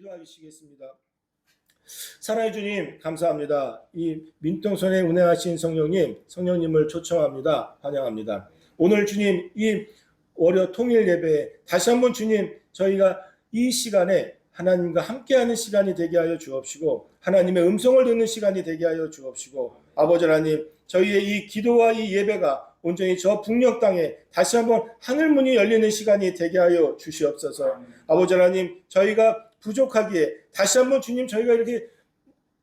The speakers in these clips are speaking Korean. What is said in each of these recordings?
기도하시겠습니다. 사랑해 주님 감사합니다. 이 민통선에 운행하신 성령님을 초청합니다. 환영합니다. 오늘 주님 이 월요 통일 예배에 다시 한번 주님 저희가 이 시간에 하나님과 함께하는 시간이 되게 하여 주옵시고 하나님의 음성을 듣는 시간이 되게 하여 주옵시고 아버지 하나님 저희의 이 기도와 이 예배가 온전히 저 북녘 땅에 다시 한번 하늘문이 열리는 시간이 되게 하여 주시옵소서. 아버지 하나님 저희가 부족하기에 다시 한번 주님 저희가 이렇게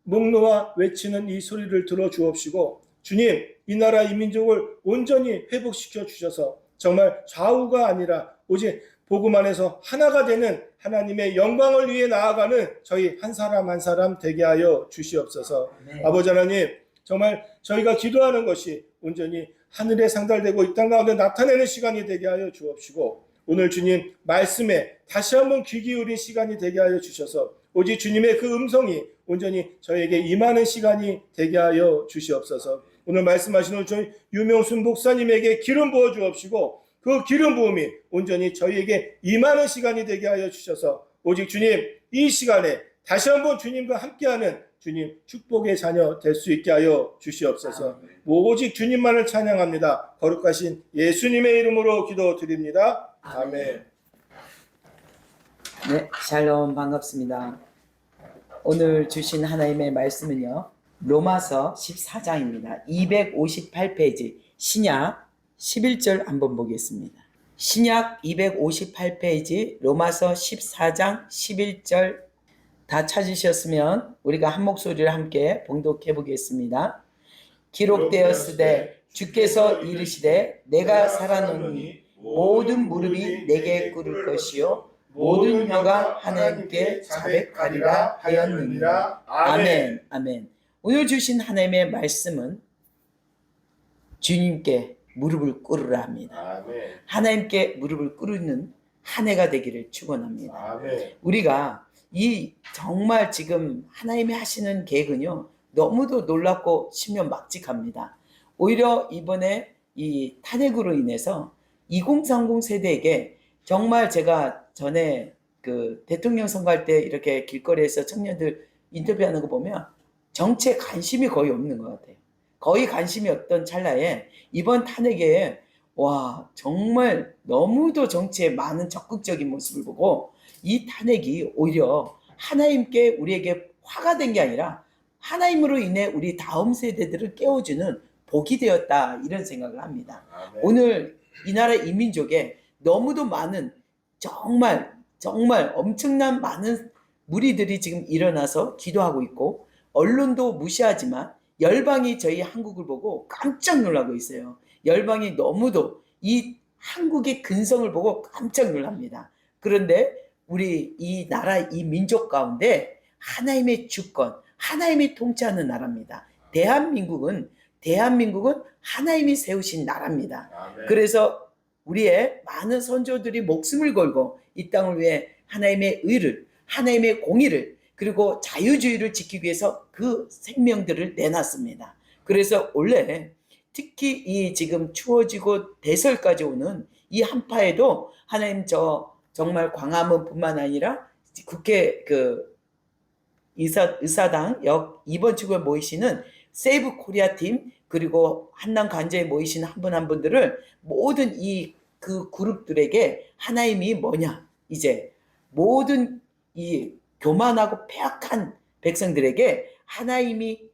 목 놓아 외치는 이 소리를 들어 주옵시고 주님 이 나라 이 민족을 온전히 회복시켜 주셔서 정말 좌우가 아니라 오직 복음 안에서 하나가 되는 하나님의 영광을 위해 나아가는 저희 한 사람 한 사람 되게 하여 주시옵소서. 네. 아버지 하나님 정말 저희가 기도하는 것이 온전히 하늘에 상달되고 이 땅 가운데 나타내는 시간이 되게 하여 주옵시고 오늘 주님 말씀에 다시 한번 귀 기울인 시간이 되게 하여 주셔서 오직 주님의 그 음성이 온전히 저에게 임하는 시간이 되게 하여 주시옵소서. 오늘 말씀하시는 저희 유명순 목사님에게 기름 부어 주옵시고 그 기름 부음이 온전히 저희에게 임하는 시간이 되게 하여 주셔서 오직 주님 이 시간에 다시 한번 주님과 함께하는 주님 축복의 자녀 될 수 있게 하여 주시옵소서. 오직 주님만을 찬양합니다. 거룩하신 예수님의 이름으로 기도드립니다. 아멘. 네, 샬롬 반갑습니다. 오늘 주신 하나님의 말씀은요. 로마서 14장입니다. 258페이지 신약 11절 한번 보겠습니다. 신약 258페이지 로마서 14장 11절 다 찾으셨으면 우리가 한 목소리를 함께 봉독해 보겠습니다. 기록되었으되 주께서 이르시되 내가 살아노니 모든 무릎이 내게 꿇을 것이요 모든 혀가 하나님께 자백하리라 하였느니라. 아멘. 아멘. 오늘 주신 하나님의 말씀은 주님께 무릎을 꿇으라 합니다. 아멘. 하나님께 무릎을 꿇는 한 해가 되기를 축원합니다. 아멘. 우리가 이 정말 지금 하나님이 하시는 계획은요 너무도 놀랍고 신명막직합니다. 오히려 이번에 이 탄핵으로 인해서 2030 세대에게 정말 제가 전에 그 대통령 선거할 때 이렇게 길거리에서 청년들 인터뷰하는 거 보면 정치에 관심이 거의 없는 것 같아요. 거의 관심이 없던 찰나에 이번 탄핵에 와 정말 너무도 정치에 많은 적극적인 모습을 보고 이 탄핵이 오히려 하나님께 우리에게 화가 된 게 아니라 하나님으로 인해 우리 다음 세대들을 깨워주는 복이 되었다 이런 생각을 합니다. 아멘. 오늘 이 나라 이 민족에 너무도 많은 정말 엄청난 많은 무리들이 지금 일어나서 기도하고 있고 언론도 무시하지만 열방이 저희 한국을 보고 깜짝 놀라고 있어요. 열방이 너무도 이 한국의 근성을 보고 깜짝 놀랍니다. 그런데 우리 이 나라 이 민족 가운데 하나님의 주권 하나님이 통치하는 나라입니다. 대한민국은 하나님이 세우신 나라입니다. 아멘. 그래서 우리의 많은 선조들이 목숨을 걸고 이 땅을 위해 하나님의 의를 하나님의 공의를 그리고 자유주의를 지키기 위해서 그 생명들을 내놨습니다. 그래서 원래 특히 이 지금 추워지고 대설까지 오는 이 한파에도 하나님 정말 광화문뿐만 아니라 국회 그 의사당 역 2번 출구에 모이시는 세이브 코리아 팀 그리고 한남 관저에 모이시는 한 분 한 분들을 모든 이 그 그룹들에게 하나님이 뭐냐 이제 모든 이 교만하고 패악한 백성들에게 하나님이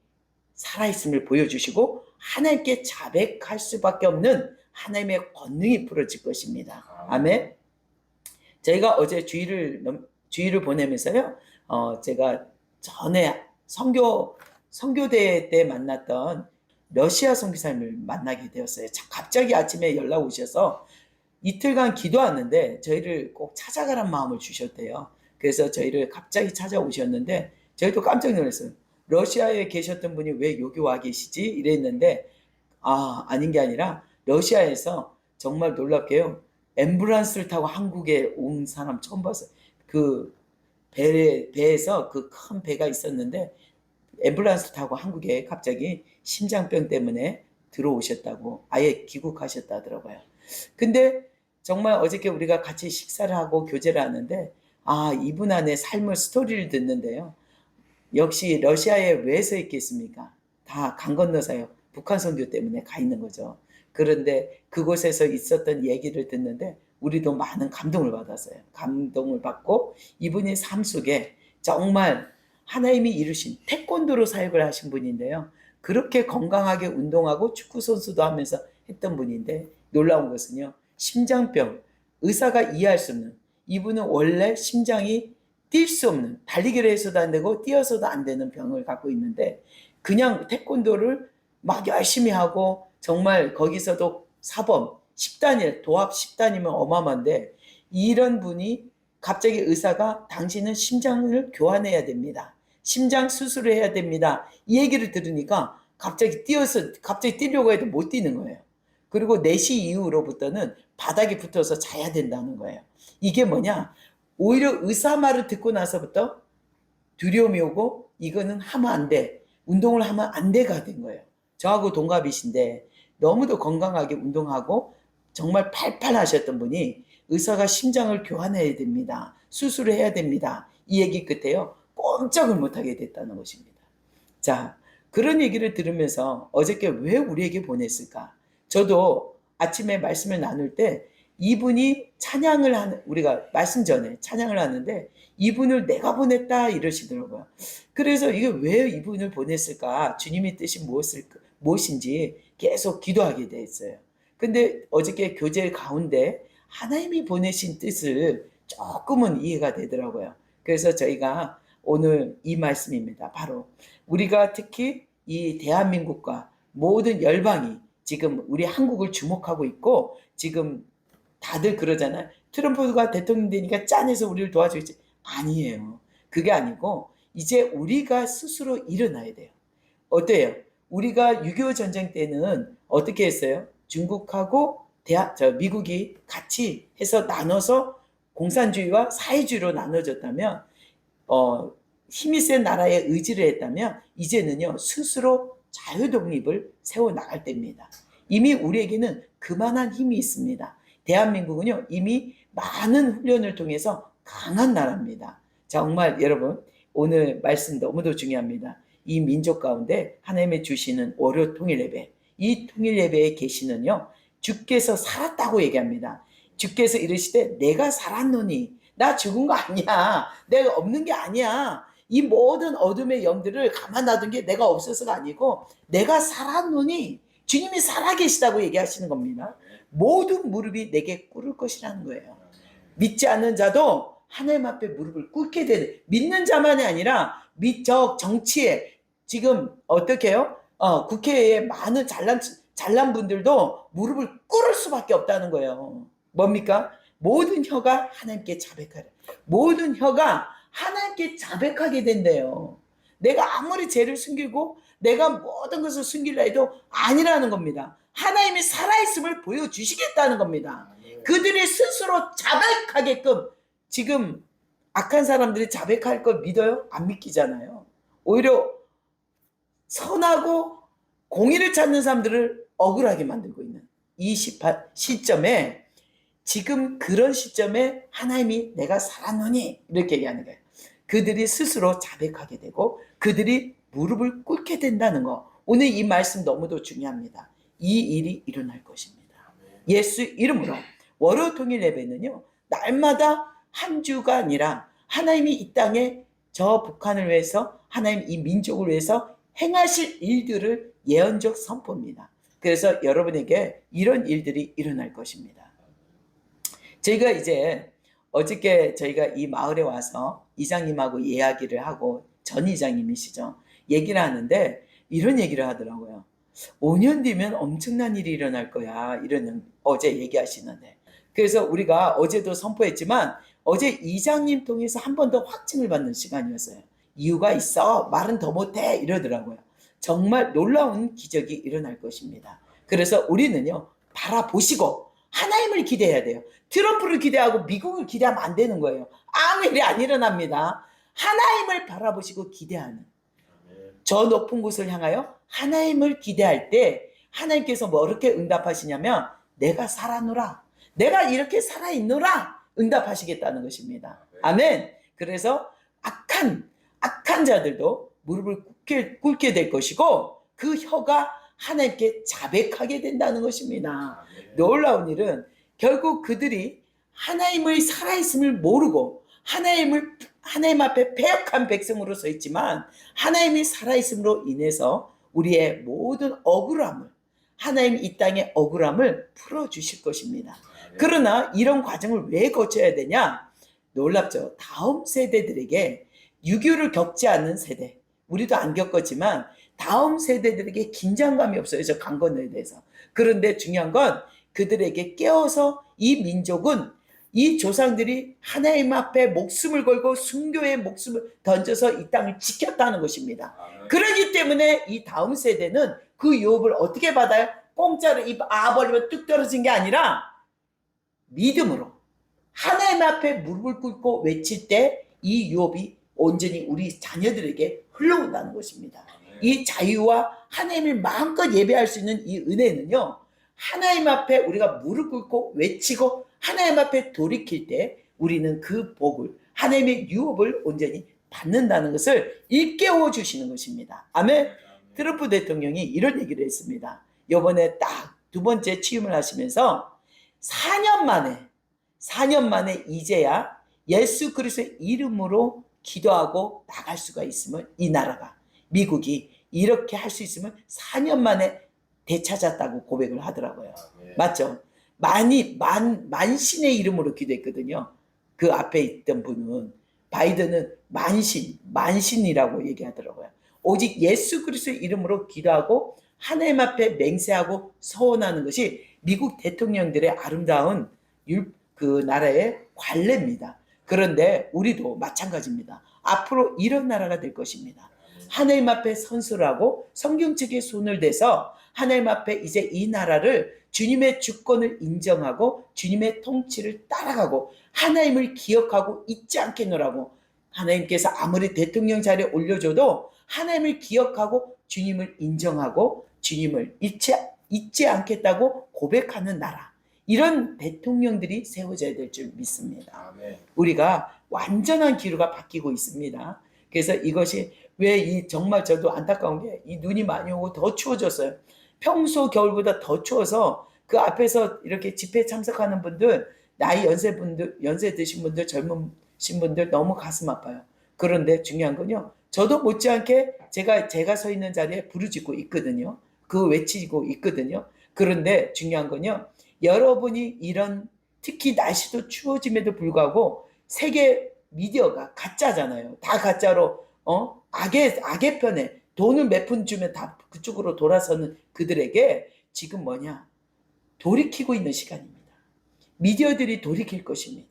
살아있음을 보여주시고 하나님께 자백할 수밖에 없는 하나님의 권능이 풀어질 것입니다. 아멘. 저희가 어제 주일을 보내면서요. 제가 전에 선교대 때 만났던 러시아 선교사님을 만나게 되었어요. 갑자기 아침에 연락 오셔서 이틀간 기도하는데 저희를 꼭 찾아가란 마음을 주셨대요. 그래서 저희를 갑자기 찾아오셨는데 저희도 깜짝 놀랐어요. 러시아에 계셨던 분이 왜 여기 와 계시지? 이랬는데 아닌 게 아니라 러시아에서 정말 놀랍게요. 앰뷸런스를 타고 한국에 온 사람 처음 봤어요. 그 배에서 그 큰 배가 있었는데 앰뷸런스를 타고 한국에 갑자기 심장병 때문에 들어오셨다고 아예 귀국하셨다더라고요. 근데 정말 어저께 우리가 같이 식사를 하고 교제를 하는데 이분 안에 삶의 스토리를 듣는데요. 역시 러시아에 왜 서 있겠습니까? 다 강 건너서요. 북한 선교 때문에 가 있는 거죠. 그런데 그곳에서 있었던 얘기를 듣는데 우리도 많은 감동을 받았어요. 감동을 받고 이분의 삶 속에 정말 하나님이 이루신 태권도로 사역을 하신 분인데요. 그렇게 건강하게 운동하고 축구 선수도 하면서 했던 분인데 놀라운 것은요. 심장병, 의사가 이해할 수 없는, 이분은 원래 심장이 뛸 수 없는, 달리기를 해서도 안 되고 뛰어서도 안 되는 병을 갖고 있는데 그냥 태권도를 막 열심히 하고 정말 거기서도 사범 10단일 도합 10단이면 어마어마한데 이런 분이 갑자기 의사가 당신은 심장을 교환해야 됩니다. 심장 수술을 해야 됩니다. 이 얘기를 들으니까 갑자기 뛰려고 해도 못 뛰는 거예요. 그리고 4시 이후로부터는 바닥에 붙어서 자야 된다는 거예요. 이게 뭐냐? 오히려 의사 말을 듣고 나서부터 두려움이 오고 이거는 하면 안 돼. 운동을 하면 안 돼가 된 거예요. 저하고 동갑이신데 너무도 건강하게 운동하고 정말 팔팔 하셨던 분이 의사가 심장을 교환해야 됩니다. 수술을 해야 됩니다. 이 얘기 끝에요. 꼼짝을 못하게 됐다는 것입니다. 자, 그런 얘기를 들으면서 어저께 왜 우리에게 보냈을까? 저도 아침에 말씀을 나눌 때 이분이 찬양을 하는, 우리가 말씀 전에 찬양을 하는데 이분을 내가 보냈다 이러시더라고요. 그래서 이게 왜 이분을 보냈을까? 주님의 뜻이 무엇인지 계속 기도하게 됐어요. 근데 어저께 교제 가운데 하나님이 보내신 뜻을 조금은 이해가 되더라고요. 그래서 저희가 오늘 이 말씀입니다. 바로 우리가 특히 이 대한민국과 모든 열방이 지금 우리 한국을 주목하고 있고 지금 다들 그러잖아요. 트럼프가 대통령 되니까 짠해서 우리를 도와주겠지. 아니에요. 그게 아니고 이제 우리가 스스로 일어나야 돼요. 어때요? 우리가 6.25 전쟁 때는 어떻게 했어요? 중국하고 미국이 같이 해서 나눠서 공산주의와 사회주의로 나눠졌다면 힘이 센 나라의 의지를 했다면 이제는요 스스로 자유독립을 세워나갈 때입니다. 이미 우리에게는 그만한 힘이 있습니다. 대한민국은요 이미 많은 훈련을 통해서 강한 나라입니다. 정말 여러분 오늘 말씀 너무도 중요합니다. 이 민족 가운데 하나님의 주시는 월요 통일예배, 이 통일예배의 계시는요 주께서 살았다고 얘기합니다. 주께서 이르시되 내가 살았노니 나 죽은 거 아니야. 내가 없는 게 아니야. 이 모든 어둠의 영들을 가만 놔둔 게 내가 없어서가 아니고 내가 살았노니 주님이 살아계시다고 얘기하시는 겁니다. 모든 무릎이 내게 꿇을 것이라는 거예요. 믿지 않는 자도 하나님 앞에 무릎을 꿇게 되는, 믿는 자만이 아니라 정치에 지금 어떻게 해요? 국회에 많은 잘난 분들도 무릎을 꿇을 수밖에 없다는 거예요. 뭡니까? 모든 혀가 하나님께 자백하라. 모든 혀가 하나님께 자백하게 된대요. 내가 아무리 죄를 숨기고 내가 모든 것을 숨기려 해도 아니라는 겁니다. 하나님이 살아있음을 보여주시겠다는 겁니다. 그들이 스스로 자백하게끔. 지금 악한 사람들이 자백할 걸 믿어요? 안 믿기잖아요. 오히려 선하고 공의를 찾는 사람들을 억울하게 만들고 있는 이 시점에, 지금 그런 시점에 하나님이 내가 살았노니 이렇게 얘기하는 거예요. 그들이 스스로 자백하게 되고 그들이 무릎을 꿇게 된다는 거. 오늘 이 말씀 너무도 중요합니다. 이 일이 일어날 것입니다. 예수 이름으로 월요 통일 예배는요 날마다 한 주가 아니라 하나님이 이 땅에 저 북한을 위해서, 하나님 이 민족을 위해서 행하실 일들을 예언적 선포입니다. 그래서 여러분에게 이런 일들이 일어날 것입니다. 저희가 이제 어저께 저희가 이 마을에 와서 이장님하고 이야기를 하고, 전 이장님이시죠, 얘기를 하는데 이런 얘기를 하더라고요. 5년 뒤면 엄청난 일이 일어날 거야, 이러는 어제 얘기하시는데, 그래서 우리가 어제도 선포했지만 어제 이장님 통해서 한 번 더 확증을 받는 시간이었어요. 이유가 있어, 말은 더 못해, 이러더라고요. 정말 놀라운 기적이 일어날 것입니다. 그래서 우리는요 바라보시고 하나님을 기대해야 돼요. 트럼프를 기대하고 미국을 기대하면 안 되는 거예요. 아무 일이 안 일어납니다. 하나님을 바라보시고 기대하는, 저 높은 곳을 향하여 하나님을 기대할 때 하나님께서 뭐 이렇게 응답하시냐면 내가 살아노라, 내가 이렇게 살아있노라 응답하시겠다는 것입니다. 아멘. 그래서 악한 자들도 무릎을 꿇게 될 것이고 그 혀가 하나님께 자백하게 된다는 것입니다. 놀라운 일은 결국 그들이 하나님의 살아있음을 모르고 하나님 앞에 패역한 백성으로 서 있지만 하나님이 살아있음으로 인해서 우리의 모든 억울함을 하나님 이 땅의 억울함을 풀어주실 것입니다. 그러나 이런 과정을 왜 거쳐야 되냐? 놀랍죠. 다음 세대들에게 유교를 겪지 않는 세대, 우리도 안 겪었지만 다음 세대들에게 긴장감이 없어요. 저 강건에 대해서. 그런데 중요한 건 그들에게 깨어서 이 민족은 이 조상들이 하나님 앞에 목숨을 걸고 순교의 목숨을 던져서 이 땅을 지켰다는 것입니다. 그렇기 때문에 이 다음 세대는 그 유업을 어떻게 받아요? 공짜로 입 벌리면 뚝 떨어진 게 아니라 믿음으로 하나님 앞에 무릎을 꿇고 외칠 때 이 유업이 온전히 우리 자녀들에게 흘러온다는 것입니다. 이 자유와 하나님을 마음껏 예배할 수 있는 이 은혜는요, 하나님 앞에 우리가 무릎 꿇고 외치고 하나님 앞에 돌이킬 때 우리는 그 복을, 하나님의 유업을 온전히 받는다는 것을 일깨워 주시는 것입니다. 아멘. 트럼프 대통령이 이런 얘기를 했습니다. 이번에 딱 두 번째 취임을 하시면서 4년 만에 이제야 예수 그리스도의 이름으로 기도하고 나갈 수가 있으면 이 나라가, 미국이 이렇게 할 수 있으면 4년 만에 되찾았다고 고백을 하더라고요. 맞죠? 만신의 이름으로 기도했거든요. 그 앞에 있던 분은, 바이든은 만신이라고 얘기하더라고요. 오직 예수 그리스도의 이름으로 기도하고 하나님 앞에 맹세하고 서원하는 것이 미국 대통령들의 아름다운 그 나라의 관례입니다. 그런데 우리도 마찬가지입니다. 앞으로 이런 나라가 될 것입니다. 하나님 앞에 선술하고 성경책에 손을 대서 하나님 앞에 이제 이 나라를 주님의 주권을 인정하고 주님의 통치를 따라가고 하나님을 기억하고 잊지 않겠노라고, 하나님께서 아무리 대통령 자리에 올려줘도 하나님을 기억하고 주님을 인정하고 주님을 잊지 않겠다고 고백하는 나라, 이런 대통령들이 세워져야 될 줄 믿습니다. 아멘. 우리가 완전한 기류가 바뀌고 있습니다. 그래서 이것이 왜 정말 저도 안타까운 게 이 눈이 많이 오고 더 추워졌어요. 평소 겨울보다 더 추워서 앞에서 이렇게 집회 참석하는 분들, 연세 드신 분들, 젊으신 분들 너무 가슴 아파요. 그런데 중요한 건요, 저도 못지않게 제가 서 있는 자리에 부르짖고 있거든요. 외치고 있거든요. 그런데 중요한 건요, 여러분이 특히 날씨도 추워짐에도 불구하고 세계 미디어가 가짜잖아요. 다 가짜로 악의 편에 돈을 몇 푼 주면 다 그쪽으로 돌아서는 그들에게 지금 돌이키고 있는 시간입니다. 미디어들이 돌이킬 것입니다.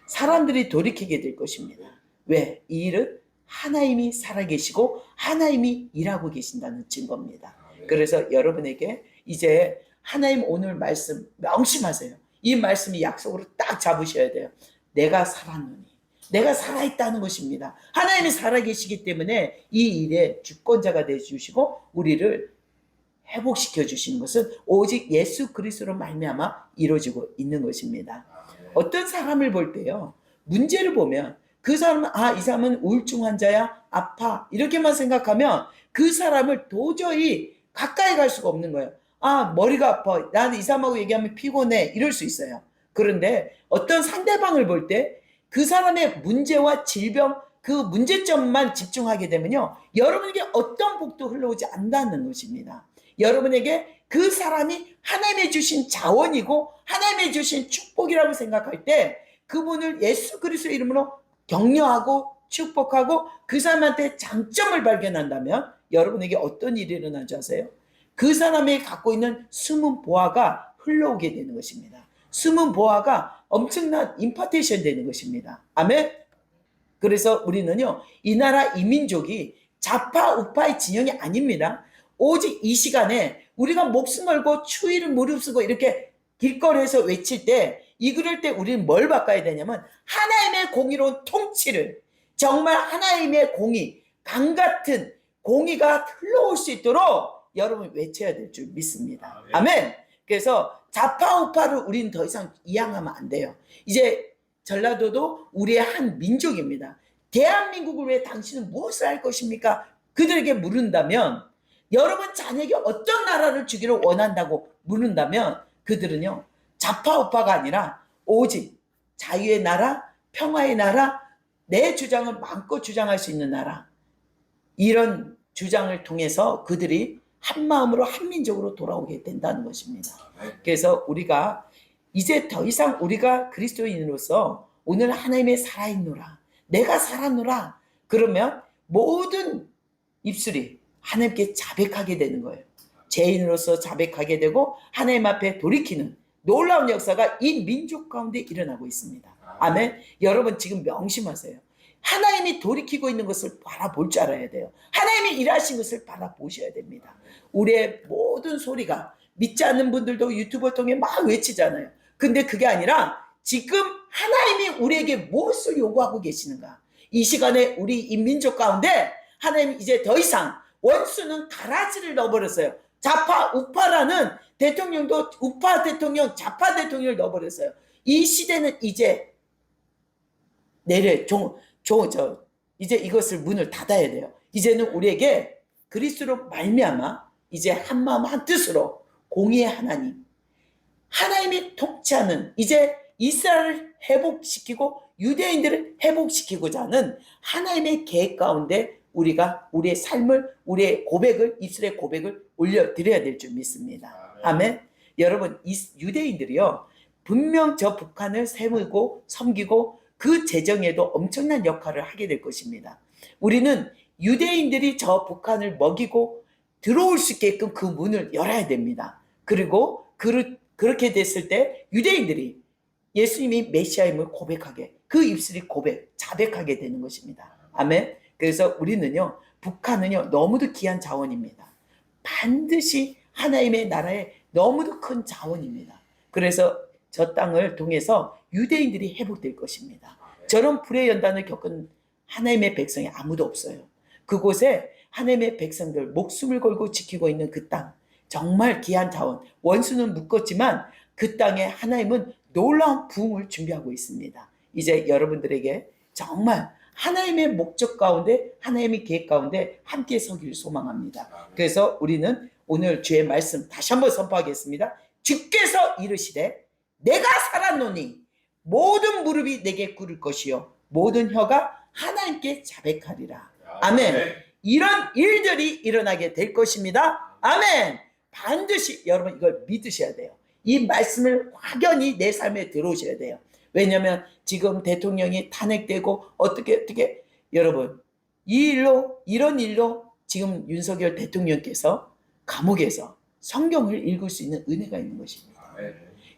사람들이 돌이키게 될 것입니다. 왜? 이 일은 하나님이 살아계시고 하나님이 일하고 계신다는 증거입니다. 그래서 여러분에게 이제 하나님 오늘 말씀 명심하세요. 이 말씀이 약속으로 딱 잡으셔야 돼요. 내가 살았노니, 내가 살아있다는 것입니다. 하나님이 살아계시기 때문에 이 일의 주권자가 되어주시고 우리를 회복시켜 주시는 것은 오직 예수 그리스도로 말미암아 이루어지고 있는 것입니다. 어떤 사람을 볼 때요, 문제를 보면 그 사람은 이 사람은 우울증 환자야, 아파, 이렇게만 생각하면 그 사람을 도저히 가까이 갈 수가 없는 거예요. 머리가 아파, 나는 이 사람하고 얘기하면 피곤해, 이럴 수 있어요. 그런데 어떤 상대방을 볼 때 그 사람의 문제와 질병, 그 문제점만 집중하게 되면요, 여러분에게 어떤 복도 흘러오지 않는다는 것입니다. 여러분에게 그 사람이 하나님의 주신 자원이고 하나님의 주신 축복이라고 생각할 때 그분을 예수 그리스도의 이름으로 격려하고 축복하고 그 사람한테 장점을 발견한다면 여러분에게 어떤 일이 일어나지 아세요? 그 사람이 갖고 있는 숨은 보화가 흘러오게 되는 것입니다. 숨은 보화가 엄청난 임파테이션 되는 것입니다. 아멘. 그래서 우리는요, 이 나라 이 민족이 좌파 우파의 진영이 아닙니다. 오직 이 시간에 우리가 목숨 걸고 추위를 무릅쓰고 이렇게 길거리에서 외칠 때, 그럴 때 우리는 뭘 바꿔야 되냐면 하나님의 공의로운 통치를, 정말 하나님의 공의, 강 같은 공의가 흘러올 수 있도록 여러분 외쳐야 될 줄 믿습니다. 아멘. 그래서 좌파 우파를 우리는 더 이상 이양하면 안 돼요. 이제 전라도도 우리의 한 민족입니다. 대한민국을 위해 당신은 무엇을 할 것입니까? 그들에게 물은다면, 여러분 자녀에게 어떤 나라를 주기를 원한다고 물은다면, 그들은요 좌파우파가 아니라 오직 자유의 나라, 평화의 나라, 내 주장을 마음껏 주장할 수 있는 나라, 이런 주장을 통해서 그들이 한 마음으로 한민족으로 돌아오게 된다는 것입니다. 그래서 우리가 이제 더 이상 우리가 그리스도인으로서 오늘 하나님의 살아있노라, 내가 살았노라, 그러면 모든 입술이 하나님께 자백하게 되는 거예요. 죄인으로서 자백하게 되고 하나님 앞에 돌이키는 놀라운 역사가 이 민족 가운데 일어나고 있습니다. 아멘. 여러분 지금 명심하세요. 하나님이 돌이키고 있는 것을 바라볼 줄 알아야 돼요. 하나님이 일하신 것을 바라보셔야 됩니다. 우리의 모든 소리가, 믿지 않는 분들도 유튜브를 통해 막 외치잖아요. 근데 그게 아니라 지금 하나님이 우리에게 무엇을 요구하고 계시는가. 이 시간에 우리 이 민족 가운데 하나님 이제 더 이상 원수는 가라지를 넣어버렸어요. 좌파 우파라는 대통령도 우파 대통령, 좌파 대통령을 넣어버렸어요. 이 시대는 이제 이제 이것을 문을 닫아야 돼요. 이제는 우리에게 그리스도로 말미암아 이제 한 마음 한 뜻으로 공의의 하나님, 하나님이 통치하는, 이제 이스라엘을 회복시키고 유대인들을 회복시키고자 하는 하나님의 계획 가운데 우리가 우리의 삶을, 우리의 고백을, 입술의 고백을 올려드려야 될 줄 믿습니다. 아멘. 여러분, 이 유대인들이요 분명 저 북한을 세우고 섬기고 그 재정에도 엄청난 역할을 하게 될 것입니다. 우리는 유대인들이 저 북한을 먹이고 들어올 수 있게끔 그 문을 열어야 됩니다. 그리고 그렇게 됐을 때 유대인들이 예수님이 메시아임을 고백하게, 그 입술이 자백하게 되는 것입니다. 아멘. 그래서 우리는요, 북한은요 너무도 귀한 자원입니다. 반드시 하나님의 나라에 너무도 큰 자원입니다. 그래서 저 땅을 통해서 유대인들이 회복될 것입니다. 저런 불의 연단을 겪은 하나님의 백성이 아무도 없어요. 그곳에 하나님의 백성들 목숨을 걸고 지키고 있는 그 땅, 정말 귀한 자원, 원수는 묶었지만 그 땅에 하나님은 놀라운 부흥을 준비하고 있습니다. 이제 여러분들에게 정말 하나님의 목적 가운데, 하나님의 계획 가운데 함께 서기를 소망합니다. 그래서 우리는 오늘 주의 말씀 다시 한번 선포하겠습니다. 주께서 이르시되 내가 살았노니 모든 무릎이 내게 꿇을 것이요 모든 혀가 하나님께 자백하리라. 아멘. 이런 일들이 일어나게 될 것입니다. 아멘. 반드시 여러분 이걸 믿으셔야 돼요. 이 말씀을 확연히 내 삶에 들어오셔야 돼요. 왜냐하면 지금 대통령이 탄핵되고 어떻게 여러분 이런 일로 지금 윤석열 대통령께서 감옥에서 성경을 읽을 수 있는 은혜가 있는 것입니다.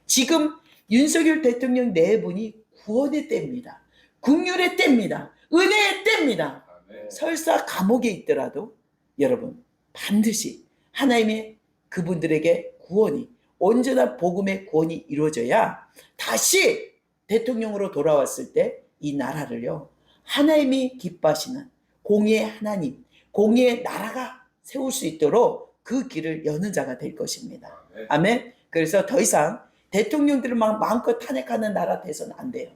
지금 윤석열 대통령 네 분이 구원의 때입니다. 긍휼의 때입니다. 은혜의 때입니다. 설사 감옥에 있더라도 여러분 반드시 하나님의 그분들에게 구원이, 온전한 복음의 구원이 이루어져야 다시 대통령으로 돌아왔을 때 이 나라를요 하나님이 기뻐하시는 공의의 하나님, 공의의 나라가 세울 수 있도록 그 길을 여는 자가 될 것입니다. 아멘. 그래서 더 이상 대통령들을 마음껏 탄핵하는 나라 돼서는 안 돼요.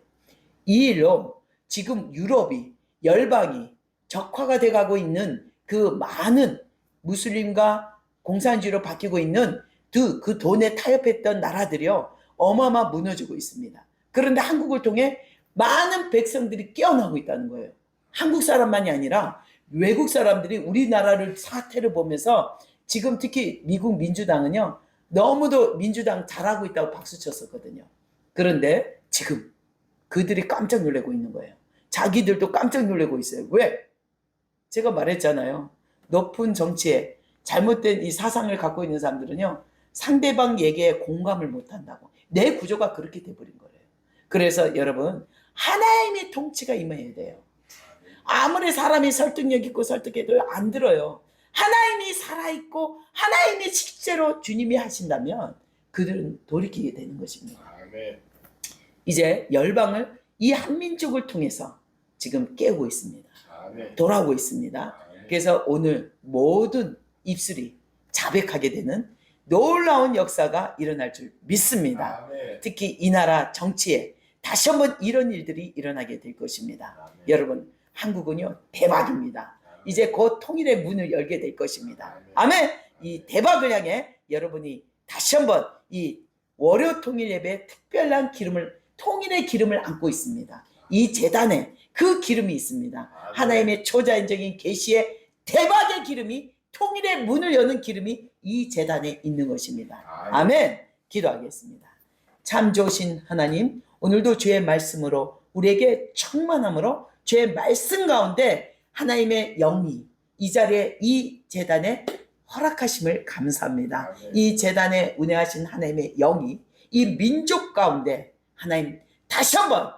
이 일로 지금 유럽이, 열방이 적화가 돼가고 있는 그 많은 무슬림과 공산주의로 바뀌고 있는 그 돈에 타협했던 나라들이요 어마어마 무너지고 있습니다. 그런데 한국을 통해 많은 백성들이 깨어나고 있다는 거예요. 한국 사람만이 아니라 외국 사람들이 우리나라를 사태를 보면서 지금 특히 미국 민주당은요 너무도 민주당 잘하고 있다고 박수 쳤었거든요. 그런데 지금 그들이 깜짝 놀라고 있는 거예요. 자기들도 깜짝 놀라고 있어요. 왜? 제가 말했잖아요. 높은 정치에 잘못된 이 사상을 갖고 있는 사람들은요 상대방 얘기에 공감을 못한다고. 내 구조가 그렇게 돼버린 거예요. 그래서 여러분 하나님의 통치가 임해야 돼요. 아무리 사람이 설득력 있고 설득해도 안 들어요. 하나님이 살아있고 하나님이 실제로 주님이 하신다면 그들은 돌이키게 되는 것입니다. 이제 열방을 이 한민족을 통해서 지금 깨우고 있습니다. 돌아오고 있습니다. 그래서 오늘 모든 입술이 자백하게 되는 놀라운 역사가 일어날 줄 믿습니다. 특히 이 나라 정치에 다시 한번 이런 일들이 일어나게 될 것입니다. 아멘. 여러분, 한국은요 대박입니다. 이제 곧 통일의 문을 열게 될 것입니다. 아멘. 이 대박을 향해 여러분이 다시 한번 이 월요 통일 예배에 특별한 기름을, 통일의 기름을 안고 있습니다. 이 제단에 그 기름이 있습니다. 하나님의 초자연적인 계시의 대박의 기름이, 통일의 문을 여는 기름이 이 제단에 있는 것입니다. 아멘. 기도하겠습니다. 참 좋으신 하나님, 오늘도 주의 말씀으로 우리에게 충만함으로 주의 말씀 가운데 하나님의 영이 이 자리에, 이 제단에 허락하심을 감사합니다. 이 제단에 운행하신 하나님의 영이 이 민족 가운데 하나님 다시 한번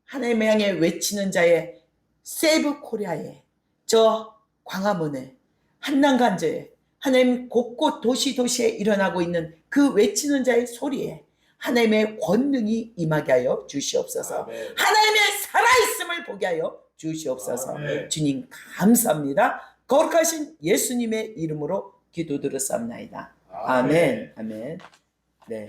하나님을 향해 외치는 자의 세이브 코리아에, 저 광화문에, 한남간저에, 하나님 곳곳 도시에 일어나고 있는 그 외치는 자의 소리에 하나님의 권능이 임하게 하여 주시옵소서. 아멘. 하나님의 살아있음을 보게 하여 주시옵소서. 아멘. 주님 감사합니다. 거룩하신 예수님의 이름으로 기도드렸사옵나이다. 아멘. 아멘. 네.